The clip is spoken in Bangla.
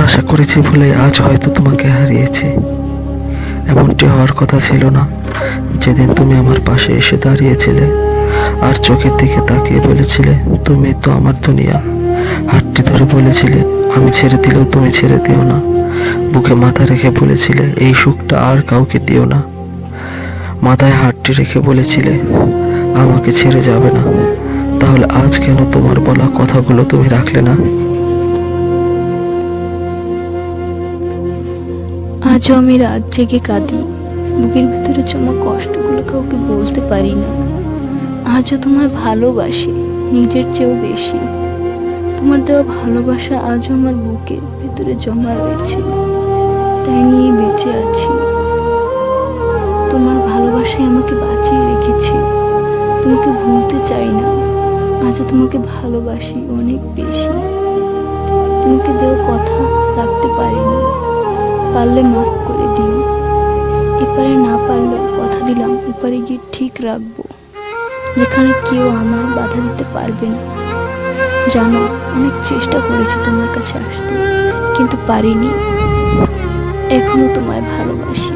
আশা করেছি বলে আজ হয়তো তোমাকে হারিয়েছি। এমনটি হওয়ার কথা ছিল না। যেদিন তুমি আমার পাশে এসে দাঁড়িয়েছিলে আর চোখের দিকে তাকিয়ে বলেছিলে, তুমি তো আমার দুনিয়া। হাতটি ধরে বলেছিলে, আমি ছেড়ে দিলেও তুমি ছেড়ে দিও না। বুকে মাথা রেখে বলেছিলে, এই সুখটা আর কাউকে দিও না। মাথায় হাতটি রেখে বলেছিলে, আমাকে ছেড়ে যাবে না। তাহলে আজ কেন তোমার বলা কথাগুলো তুমি রাখলে না? আজও আমি রাত জেগে কাঁদি, বুকের ভিতরে জমা কষ্টগুলো কাউকে বলতে পারি না। আজও তোমায় ভালোবাসি, নিজের চেয়েও বেশি। তোমার দেওয়া ভালোবাসা আজও আমার বুকের ভিতরে জমা রয়েছে, তাই নিয়ে বেঁচে আছি। তোমার ভালোবাসাই আমাকে বাঁচিয়ে রেখেছে। তোমাকে ভুলতে চাই না, আজও তোমাকে ভালোবাসি অনেক বেশি। তোমাকে দেওয়া কথা রাখতে পারিনি, পারলে মাফ করে দিও। এপারে না পারলেও কথা দিলাম ওপারে গিয়ে ঠিক রাখবো, যেখানে কেউ আমায় বাধা দিতে পারবে না। জানো, অনেক চেষ্টা করেছি তোমার কাছে আসতে, কিন্তু পারিনি। এখনো তোমায় ভালোবাসি।